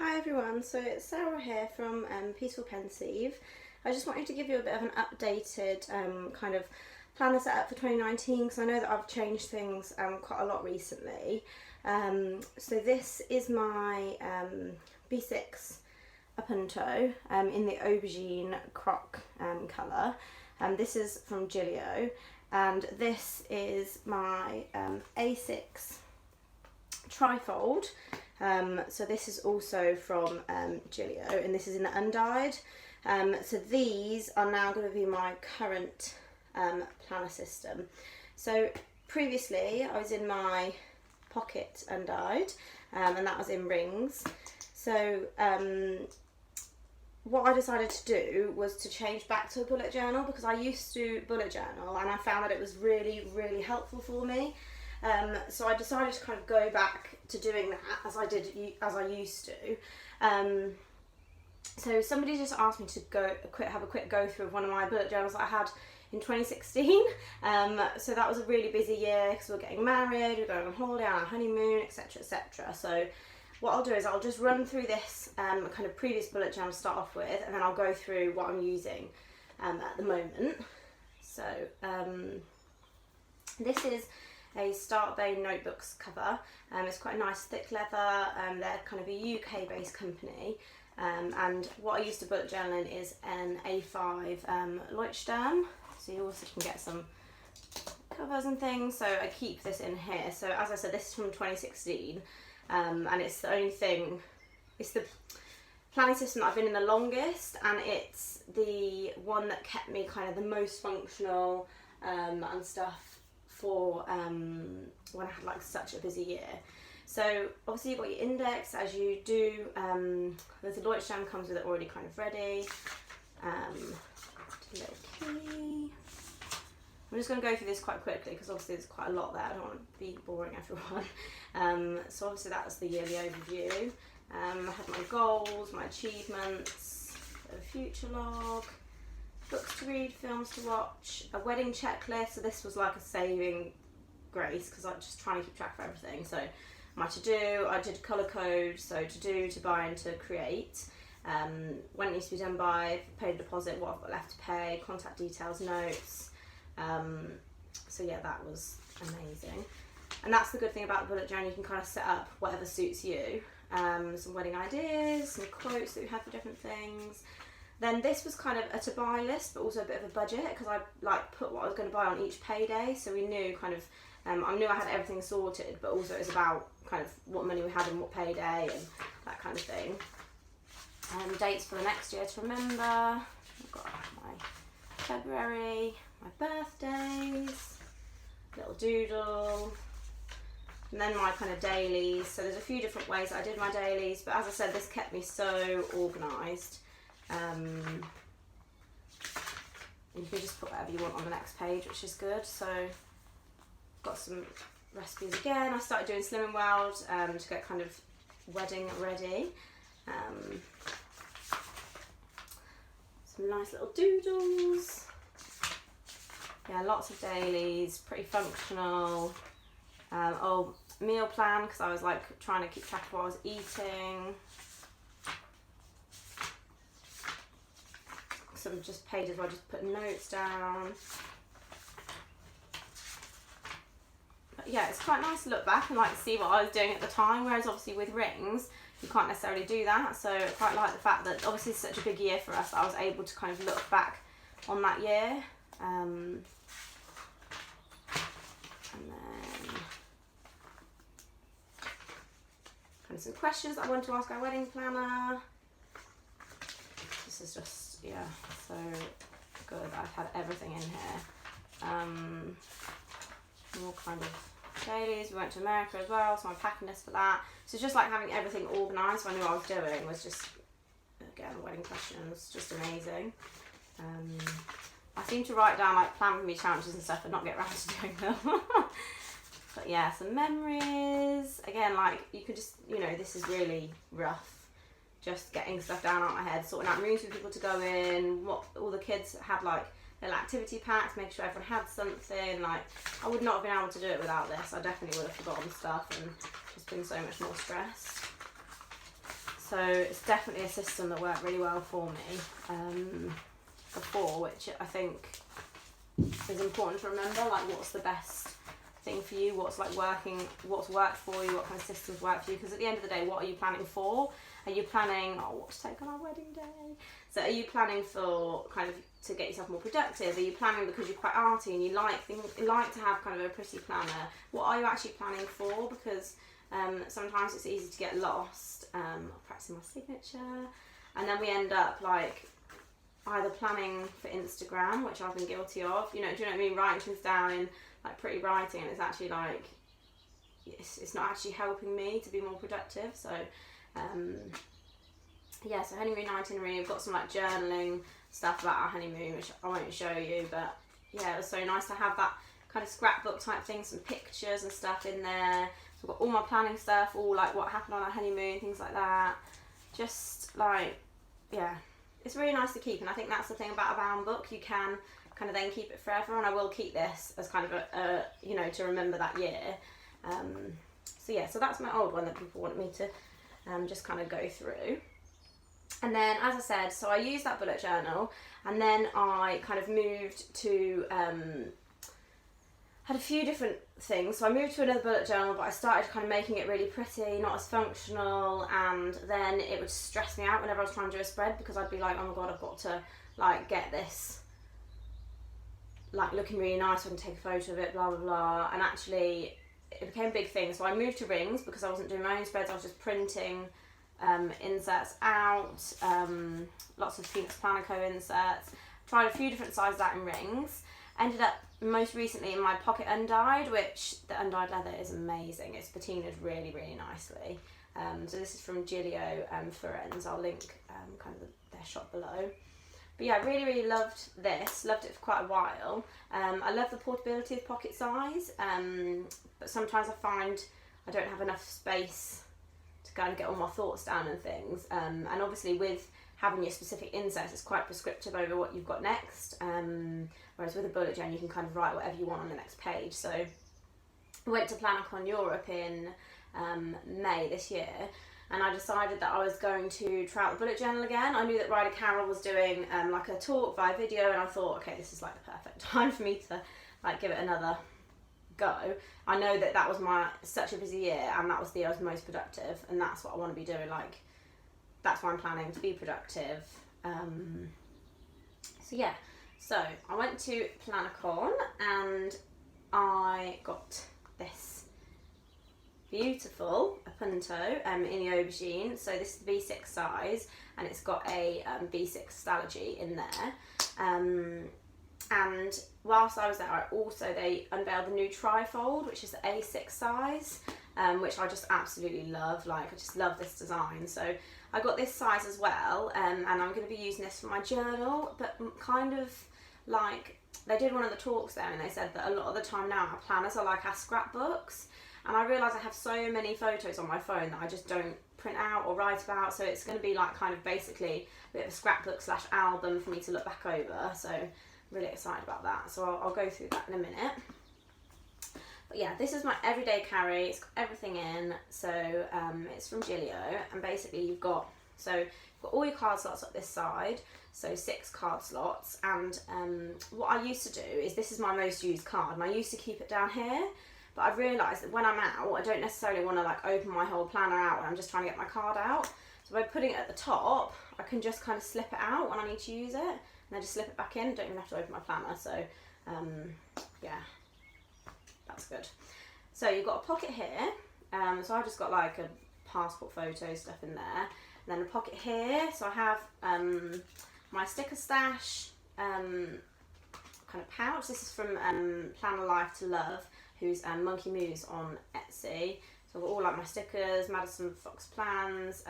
Hi everyone, so it's Sarah here from Peaceful Pensieve. I just wanted to give you a bit of an updated kind of planner setup for 2019 because I know that I've changed things quite a lot recently. So this is my B6 appunto in the aubergine croc colour. This is from Gillio, and this is my A6 trifold. So this is also from Gillio, and this is in the undyed. So these are now going to be my current planner system. So previously I was in my pocket undyed, and that was in rings. So what I decided to do was to change back to a bullet journal, because I used to bullet journal and I found that it was really helpful for me. So I decided to kind of go back to doing that as I used to. So somebody just asked me to have a quick go through of one of my bullet journals that I had in 2016. So that was a really busy year because we were getting married, we were going on holiday, on our honeymoon, etc, etc. So what I'll do is I'll just run through this kind of previous bullet journal to start off with, and then I'll go through what I'm using at the moment. So this is a Start Bay Notebooks cover. It's quite a nice thick leather. They're kind of a UK based company, and what I used to bullet journal in is an A5 Leuchtturm, so you also can get some covers and things. So I keep this in here. So as I said, this is from 2016, and it's the only thing, it's the planning system that I've been in the longest, and it's the one that kept me kind of the most functional and stuff for when I had like such a busy year. So obviously you've got your index as you do. There's a Leuchtturm comes with it already kind of ready. Little key. I'm just going to go through this quite quickly because obviously there's quite a lot there. I don't want to be boring everyone. So obviously that was the yearly overview. I had my goals, my achievements, a future log, books to read, films to watch, a wedding checklist. So this was like a saving grace because I'm just trying to keep track of everything. So my to-do, I did colour code, so to do, to buy and to create, when it needs to be done by, paid a deposit, what I've got left to pay, contact details, notes. So yeah, that was amazing. And that's the good thing about the bullet journal, you can kind of set up whatever suits you. Some wedding ideas, some quotes that we had for different things. Then this was kind of a to buy list, but also a bit of a budget, because I like put what I was going to buy on each payday, so we knew kind of, I knew I had everything sorted, but also it was about kind of what money we had and what payday and that kind of thing. Dates for the next year to remember. I've got my February, my birthdays, little doodle, and then my kind of dailies. So there's a few different ways that I did my dailies, but as I said, this kept me so organised. You can just put whatever you want on the next page, which is good. So got some recipes again. I started doing Slimming World to get kind of wedding ready. Some nice little doodles. Yeah, lots of dailies, pretty functional. Oh, meal plan, because I was like trying to keep track of what I was eating. Some just pages where I just put notes down. But yeah, it's quite nice to look back and like see what I was doing at the time, whereas obviously with rings you can't necessarily do that. So I quite like the fact that obviously it's such a big year for us that I was able to kind of look back on that year. And then kind of some questions that I wanted to ask our wedding planner. This is just, yeah, so good. I've had everything in here. More kind of dailies. We went to America as well, so I'm packing this for that. So just like having everything organised, so I knew what I was doing, was just, again, wedding questions, just amazing. I seem to write down like plan with me challenges and stuff and not get around to doing them. But yeah, some memories. Again, like you could just, you know, this is really rough. Just getting stuff down out my head, sorting out rooms for people to go in, what all the kids had like little activity packs, make sure everyone had something. Like I would not have been able to do it without this. I definitely would have forgotten stuff and just been so much more stressed. So it's definitely a system that worked really well for me before, which I think is important to remember, like what's the best thing for you, what's like working, what's worked for you, what kind of systems work for you, because at the end of the day, what are you planning for? Are you planning, what to take on our wedding day? So are you planning for kind of to get yourself more productive? Are you planning because you're quite arty and you like to have kind of a pretty planner? What are you actually planning for? Because sometimes it's easy to get lost. I'm practicing my signature, and then we end up like either planning for Instagram, which I've been guilty of, you know, do you know what I mean, writing things down in like pretty writing, and it's actually like it's not actually helping me to be more productive. So yeah, so honeymoon itinerary, we've got some like journaling stuff about our honeymoon, which I won't show you, but yeah, it was so nice to have that kind of scrapbook type thing, some pictures and stuff in there. So I've got all my planning stuff, all like what happened on our honeymoon, things like that. Just like, yeah, it's really nice to keep, and I think that's the thing about a bound book, you can kind of then keep it forever, and I will keep this as kind of a you know, to remember that year. So yeah, so that's my old one that people wanted me to just kind of go through. And then, as I said, so I used that bullet journal, and then I kind of moved to, had a few different things. So I moved to another bullet journal, but I started kind of making it really pretty, not as functional, and then it would stress me out whenever I was trying to do a spread, because I'd be like, oh my god, I've got to like get this like looking really nice, so I can take a photo of it, blah blah blah. And actually it became a big thing, so I moved to rings because I wasn't doing my own spreads, I was just printing inserts out, lots of Phoenix Planner Co inserts, tried a few different sizes out in rings, ended up most recently in my pocket undyed, which the undyed leather is amazing, it's patinaed really really nicely. So this is from Gillio Firenze, I'll link kind of their shop below. But yeah, I really really loved this, loved it for quite a while. I love the portability of pocket size, but sometimes I find I don't have enough space to kind of get all my thoughts down and things, and obviously with having your specific inserts, it's quite prescriptive over what you've got next, whereas with a bullet journal you can kind of write whatever you want on the next page. So I went to PlannerCon Europe in May this year, and I decided that I was going to try out the bullet journal again. I knew that Ryder Carroll was doing like a talk via video, and I thought, okay, this is like the perfect time for me to like give it another go. I know that that was such a busy year, and that was the year I was most productive, and that's what I want to be doing. Like, that's why I'm planning to be productive. So yeah, so I went to PlannerCon and I got this beautiful appunto in the aubergine. So this is the B6 size, and it's got a B6 stalogy in there. And whilst I was there, they unveiled the new trifold, which is the A6 size, which I just absolutely love. Like, I just love this design. So I got this size as well, and I'm going to be using this for my journal, but kind of like, they did one of the talks there, and they said that a lot of the time now our planners are like our scrapbooks, and I realise I have so many photos on my phone that I just don't print out or write about, so it's going to be like kind of basically a bit of a scrapbook / album for me to look back over. So really excited about that, so I'll go through that in a minute. But yeah, this is my everyday carry, it's got everything in. So it's from Gillio, and basically you've got all your card slots up this side, so 6 card slots, and what I used to do is, this is my most used card, and I used to keep it down here, but I've realised that when I'm out, I don't necessarily want to like open my whole planner out when I'm just trying to get my card out. So by putting it at the top, I can just kind of slip it out when I need to use it, and then just slip it back in, don't even have to open my planner. So yeah, that's good. So you've got a pocket here, so I just got like a passport photo stuff in there, and then a pocket here, so I have my sticker stash kind of pouch. This is from Planner Life to Love, who's Monkey Moose on Etsy. So I've got all like my stickers, Madison Fox plans,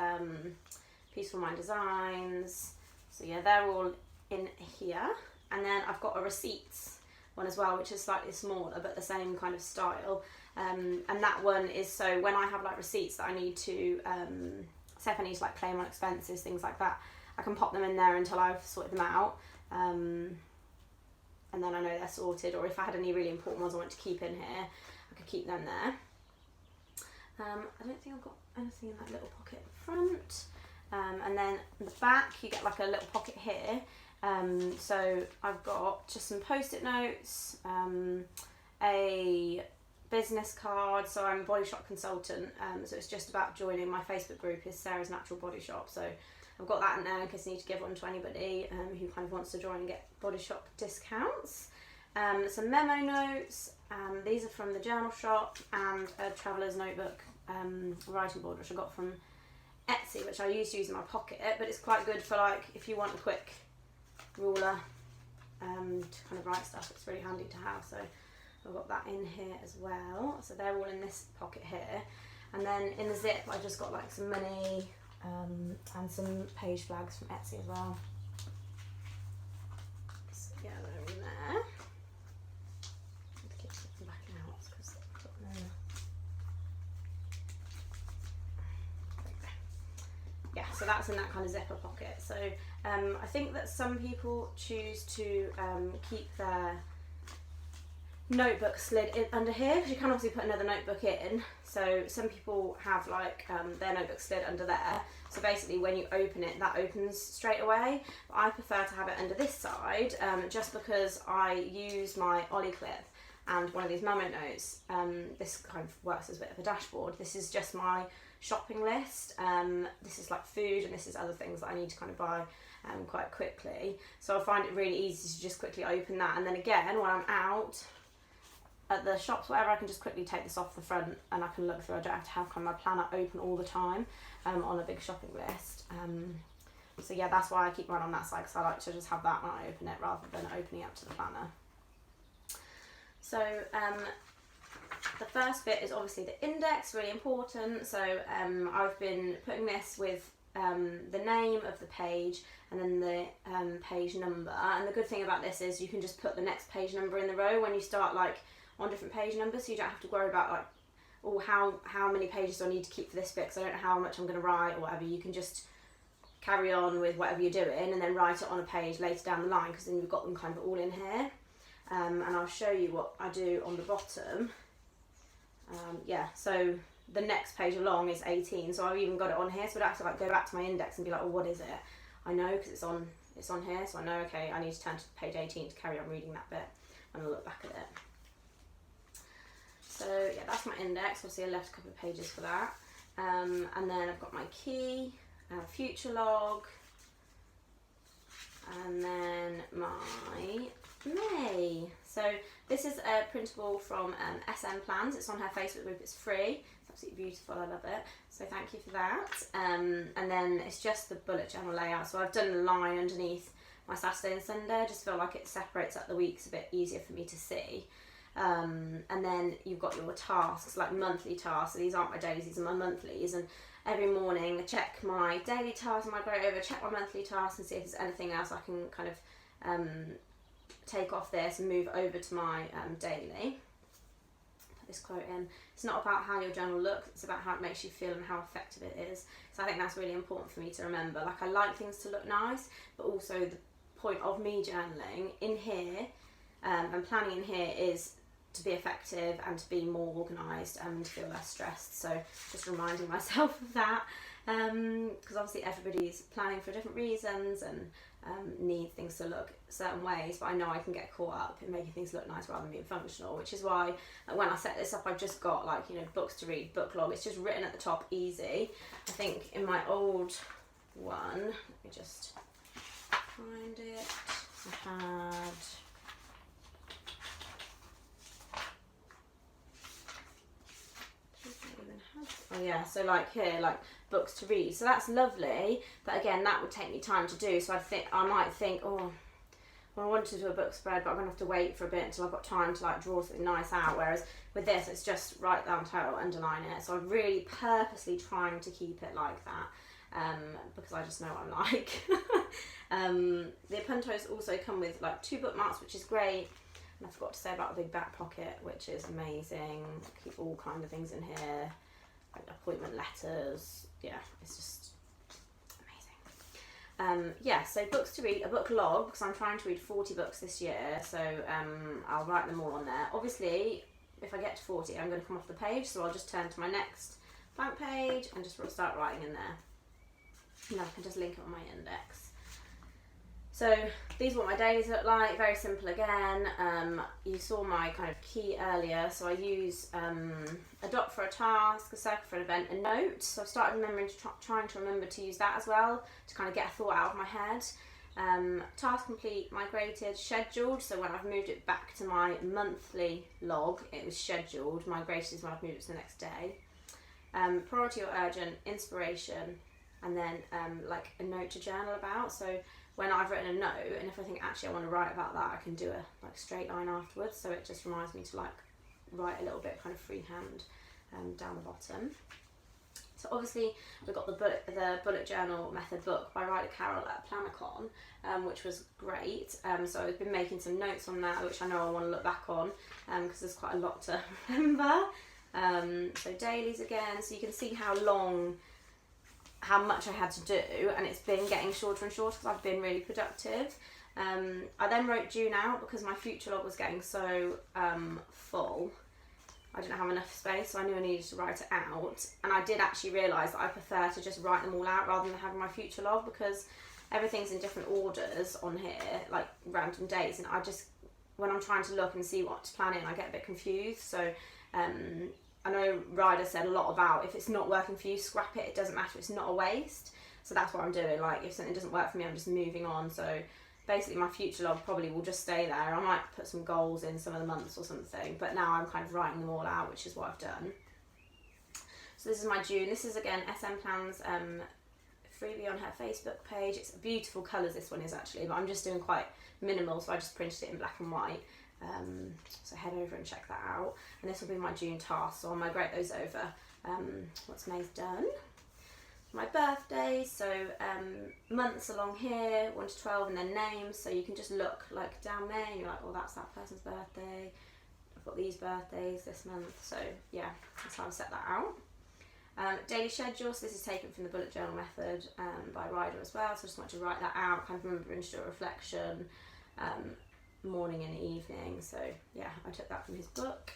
Peaceful Mind Designs, so yeah, they're all in here. And then I've got a receipts one as well, which is slightly smaller but the same kind of style, and that one is so when I have like receipts that I need to say if I need to like claim on expenses, things like that, I can pop them in there until I've sorted them out, and then I know they're sorted, or if I had any really important ones I want to keep in here, I could keep them there. I don't think I've got anything in that little pocket at the front. And then in the back you get like a little pocket here. So I've got just some post-it notes, a business card. So I'm a body shop consultant, so it's just about joining my Facebook group is Sarah's Natural Body Shop. So I've got that in there in case I need to give one to anybody who kind of wants to join and get body shop discounts. Some memo notes, these are from the journal shop, and a traveller's notebook writing board which I got from Etsy, which I used to use in my pocket, but it's quite good for like if you want a quick ruler to kind of write stuff. It's really handy to have, so I've got that in here as well. So they're all in this pocket here, and then in the zip I just got like some money and some page flags from Etsy as well. So yeah, they're in there. Keep slipping back out because I've got no. Yeah, so that's in that kind of zipper pocket. So I think that some people choose to keep their notebook slid in under here, because you can obviously put another notebook in. So some people have like their notebook slid under there, so basically when you open it, that opens straight away. But I prefer to have it under this side, just because I use my Ollie clip and one of these memo notes. This kind of works as a bit of a dashboard. This is just my shopping list. This is like food, and this is other things that I need to kind of buy quite quickly. So I find it really easy to just quickly open that, and then again when I'm out at the shops, whatever, I can just quickly take this off the front and I can look through. I don't have to have kind of my planner open all the time on a big shopping list. So yeah, that's why I keep mine on that side, because I like to just have that when I open it rather than opening up to the planner. So the first bit is obviously the index, really important. So I've been putting this with the name of the page and then the page number. And the good thing about this is you can just put the next page number in the row when you start like on different page numbers, so you don't have to worry about like, oh, how many pages do I need to keep for this bit because I don't know how much I'm going to write or whatever. You can just carry on with whatever you're doing and then write it on a page later down the line, because then you've got them kind of all in here. And I'll show you what I do on the bottom. Yeah, so the next page along is 18, so I've even got it on here, so I don't have to like go back to my index and be like, oh, what is it? I know because it's on here, so I know, okay, I need to turn to page 18 to carry on reading that bit when I look back at it. So yeah, that's my index. Obviously I left a couple of pages for that. And then I've got my key, future log, and then my May. So this is a printable from SM Plans. It's on her Facebook group. It's free. It's absolutely beautiful. I love it. So thank you for that. And then it's just the bullet journal layout. So I've done the line underneath my Saturday and Sunday. I just feel like it separates up the weeks a bit easier for me to see. And then you've got your tasks, like monthly tasks. So these aren't my dailies, these are my monthlies. And every morning I check my daily tasks, I might go over, check my monthly tasks and see if there's anything else I can kind of take off this and move over to my daily. Put this quote in. It's not about how your journal looks, it's about how it makes you feel and how effective it is. So I think that's really important for me to remember. Like, I like things to look nice, but also the point of me journaling in here and planning in here is to be effective and to be more organised and feel less stressed. So just reminding myself of that, because obviously everybody's planning for different reasons and need things to look certain ways, but I know I can get caught up in making things look nice rather than being functional, which is why when I set this up I've just got like, you know, books to read, book log. It's just written at the top, easy. I think in my old one, let me just find it, I had oh yeah, so like here, like books to read. So that's lovely, but again, that would take me time to do. So I might think, oh, well, I want to do a book spread, but I'm gonna have to wait for a bit until I've got time to like draw something nice out. Whereas with this, it's just write down title, underline it. So I'm really purposely trying to keep it like that, because I just know what I'm like. The appuntos also come with like 2 bookmarks, which is great. And I forgot to say about a big back pocket, which is amazing. Keep all kind of things in here. Like appointment letters, yeah, it's just amazing. Yeah, so books to read, a book log, because I'm trying to read 40 books this year, so I'll write them all on there. Obviously, if I get to 40, I'm going to come off the page, so I'll just turn to my next blank page and just start writing in there. and then I can just link it on my index. So these are what my dailies look like, very simple again. You saw my kind of key earlier, so I use a dot for a task, a circle for an event, a note. So I've started remembering trying to remember to use that as well, to kind of get a thought out of my head. Task complete, migrated, scheduled, so when I've moved it back to my monthly log, it was scheduled. Migrated is when I've moved it to the next day. Priority or urgent, inspiration, and then like a note to journal about. So when I've written a note, and if I think actually I want to write about that, I can do a like straight line afterwards. So it just reminds me to like write a little bit kind of freehand down the bottom. So obviously we've got the bullet journal method book by Ryder Carroll at Plannercon, which was great. So I've been making some notes on that, which I know I want to look back on because there's quite a lot to remember. So dailies again, so you can see how much I had to do, and it's been getting shorter and shorter because I've been really productive. I then wrote June out because my future log was getting so full. I didn't have enough space, so I knew I needed to write it out. And I did actually realise that I prefer to just write them all out rather than having my future log, because everything's in different orders on here, like random dates, and I just, when I'm trying to look and see what to plan in, I get a bit confused. So I know Ryder said a lot about if it's not working for you, scrap it, it doesn't matter, it's not a waste. So that's what I'm doing. Like if something doesn't work for me, I'm just moving on. So basically my future log probably will just stay there. I might put some goals in some of the months or something, but now I'm kind of writing them all out, which is what I've done. So this is my June. This is again SM Plans freebie on her Facebook page. It's beautiful colours, this one is actually, but I'm just doing quite minimal, so I just printed it in black and white. So head over and check that out. And this will be my June task, so I'll migrate those over once May's done. My birthdays, so months along here, 1 to 12, and then names, so you can just look like down there and you're like, oh, that's that person's birthday, I've got these birthdays this month. So yeah, that's how I set that out. Daily schedule, so this is taken from the bullet journal method by Ryder as well, so I just want to write that out, kind of remembering to do a reflection, morning and evening. So yeah, I took that from his book.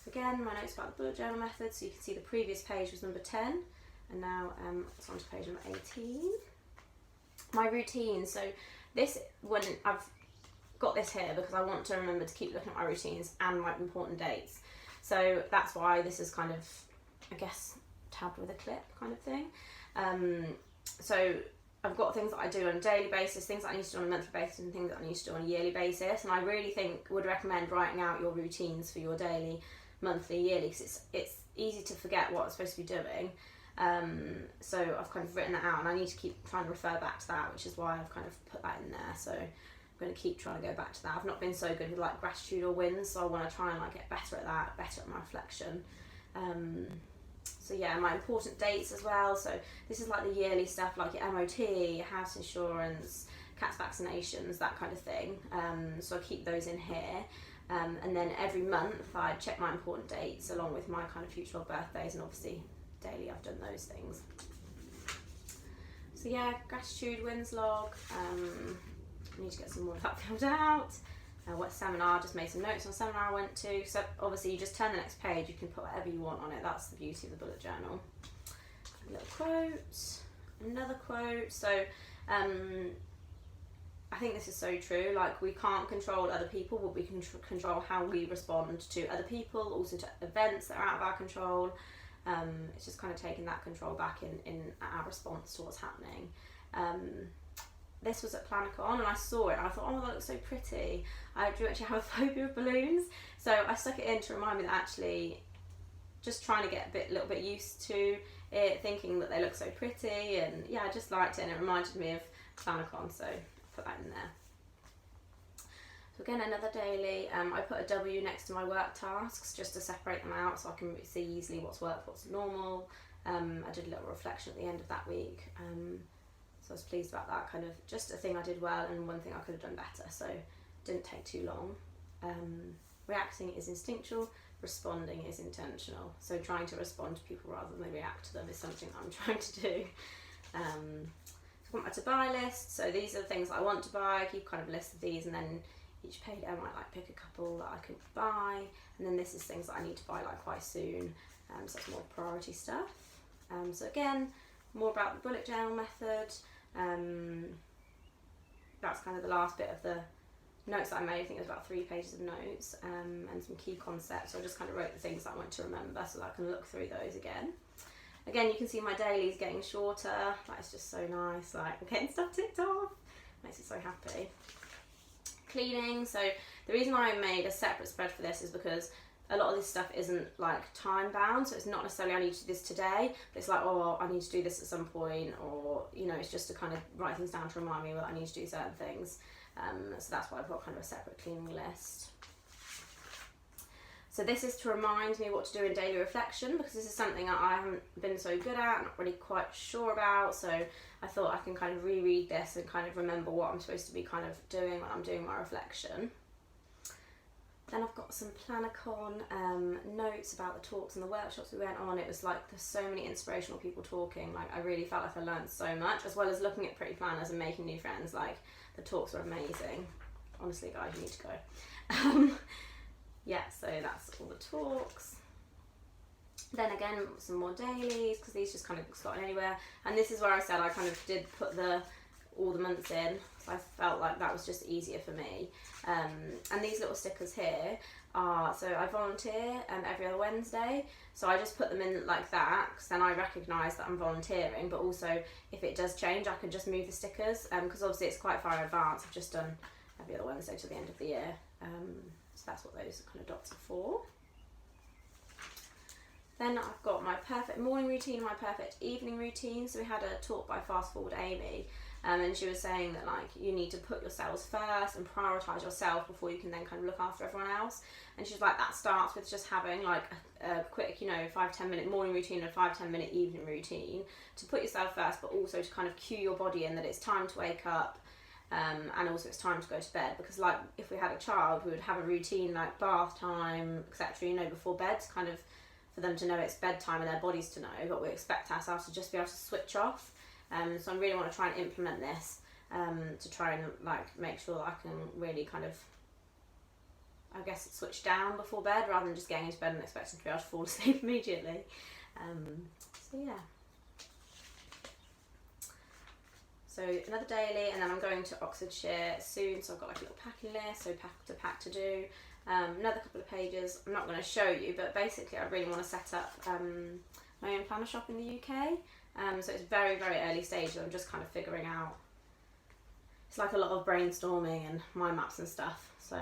Again, my notes about the bullet journal method, so you can see the previous page was number 10, and now it's on to page number 18. My routine, so this, when I've got this here because I want to remember to keep looking at my routines and my important dates. So that's why this is kind of, I guess, tabbed with a clip kind of thing. So I've got things that I do on a daily basis, things that I need to do on a monthly basis, and things that I need to do on a yearly basis. And I really would recommend writing out your routines for your daily, monthly, yearly, because it's easy to forget what I'm supposed to be doing. So I've kind of written that out, and I need to keep trying to refer back to that, which is why I've kind of put that in there. So I'm going to keep trying to go back to that. I've not been so good with like gratitude or wins, so I want to try and like get better at that, better at my reflection. So yeah, my important dates as well. So this is like the yearly stuff, like your MOT, your house insurance, cats vaccinations, that kind of thing. So I keep those in here. And then every month I check my important dates along with my kind of future log birthdays, and obviously daily I've done those things. So yeah, gratitude, wins log. I need to get some more of that filled out. What seminar, just made some notes on a seminar I went to. So obviously you just turn the next page, you can put whatever you want on it. That's the beauty of the bullet journal. A little quote, another quote. So I think this is so true. Like, we can't control other people, but we can control how we respond to other people, also to events that are out of our control. It's just kind of taking that control back in our response to what's happening. This was at Plannercon, and I saw it and I thought, oh, that looks so pretty. I do actually have a phobia of balloons, so I stuck it in to remind me that actually just trying to get a little bit used to it, thinking that they look so pretty, and yeah, I just liked it, and it reminded me of Plannercon, so I put that in there. So again, another daily, I put a W next to my work tasks just to separate them out so I can see easily what's work, what's normal. I did a little reflection at the end of that week. So I was pleased about that, kind of just a thing I did well and one thing I could have done better, so it didn't take too long. Reacting is instinctual, responding is intentional. So trying to respond to people rather than react to them is something that I'm trying to do. So I've got my to buy list, so these are the things that I want to buy. I keep kind of a list of these, and then each page I might like pick a couple that I could buy, and then this is things that I need to buy like quite soon, so it's more priority stuff. So again, more about the bullet journal method. That's kind of the last bit of the notes that I made. I think it was about 3 pages of notes, and some key concepts. So I just kind of wrote the things that I want to remember so that I can look through those again. Again, you can see my dailies getting shorter. Like, it's just so nice. Like, I'm getting stuff ticked off. Makes me so happy. Cleaning. So the reason why I made a separate spread for this is because a lot of this stuff isn't like time bound, so it's not necessarily I need to do this today, but it's like, oh, I need to do this at some point, or you know, it's just to kind of write things down to remind me that I need to do certain things. So that's why I've got kind of a separate cleaning list. So this is to remind me what to do in daily reflection, because this is something that I haven't been so good at, not really quite sure about, so I thought I can kind of reread this and kind of remember what I'm supposed to be kind of doing when I'm doing my reflection. Then I've got some Planacon notes about the talks and the workshops we went on. It was like, there's so many inspirational people talking. Like, I really felt like I learned so much, as well as looking at pretty planners and making new friends. Like, the talks were amazing. Honestly, guys, you need to go. Yeah, so that's all the talks. Then again, some more dailies, because these just kind of slot in anywhere. And this is where I said I kind of did put all the months in, so I felt like that was just easier for me. And these little stickers here are, so I volunteer every other Wednesday, so I just put them in like that, because then I recognise that I'm volunteering, but also if it does change, I can just move the stickers, because obviously it's quite far in advance. I've just done every other Wednesday to the end of the year, so that's what those kind of dots are for. Then I've got my perfect morning routine and my perfect evening routine. So we had a talk by Fast Forward Amy, and she was saying that like you need to put yourselves first and prioritise yourself before you can then kind of look after everyone else. And she's like, that starts with just having like a quick, you know, 5-10 minute morning routine and a 5-10 minute evening routine to put yourself first, but also to kind of cue your body in that it's time to wake up. And also it's time to go to bed, because like if we had a child, we would have a routine like bath time, etc., you know, before bed, kind of for them to know it's bedtime and their bodies to know, but we expect ourselves to just be able to switch off. So I really want to try and implement this to try and like make sure that I can really kind of, I guess, switch down before bed rather than just getting into bed and expecting to be able to fall asleep immediately. So yeah. So another daily, and then I'm going to Oxfordshire soon, so I've got like a little packing list, so pack to do. Another couple of pages, I'm not going to show you, but basically I really want to set up my own planner shop in the UK. So it's very, very early stages. I'm just kind of figuring out, it's like a lot of brainstorming and mind maps and stuff. So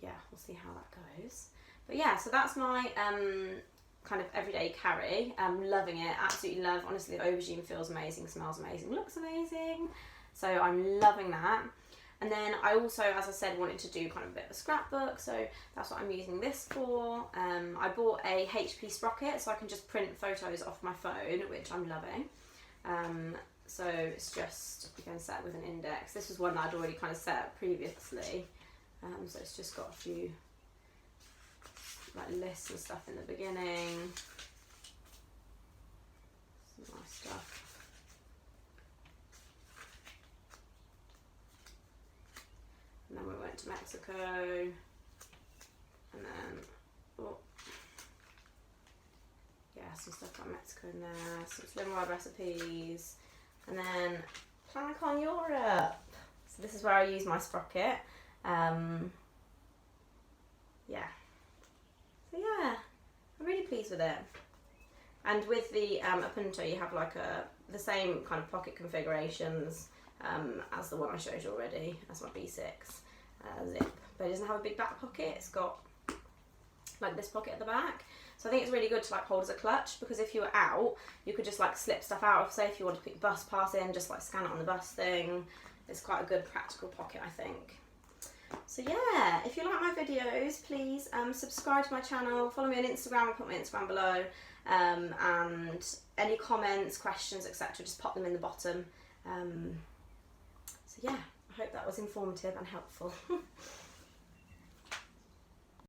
yeah, we'll see how that goes. But yeah, so that's my kind of everyday carry. Loving it, absolutely love. Honestly, the aubergine feels amazing, smells amazing, looks amazing. So I'm loving that. And then I also, as I said, wanted to do kind of a bit of a scrapbook, so that's what I'm using this for. I bought a HP sprocket, so I can just print photos off my phone, which I'm loving. So it's just, again, set with an index. This was one that I'd already kind of set up previously. So it's just got a few like lists and stuff in the beginning. Some nice stuff. And then we went to Mexico, and then, oh, yeah, some stuff about Mexico in there, some Slim World recipes, and then Planacon Europe. So this is where I use my sprocket. Yeah. So yeah, I'm really pleased with it. And with the appunto, you have like the same kind of pocket configurations as the one I showed you already, as my B6 zip, but it doesn't have a big back pocket. It's got like this pocket at the back, so I think it's really good to like hold as a clutch, because if you were out, you could just like slip stuff out of, say if you want to put your bus pass in, just like scan it on the bus thing. It's quite a good practical pocket, I think. So yeah, if you like my videos, please subscribe to my channel, follow me on Instagram, I'll put my Instagram below, and any comments, questions, etc., just pop them in the bottom. So yeah, I hope that was informative and helpful.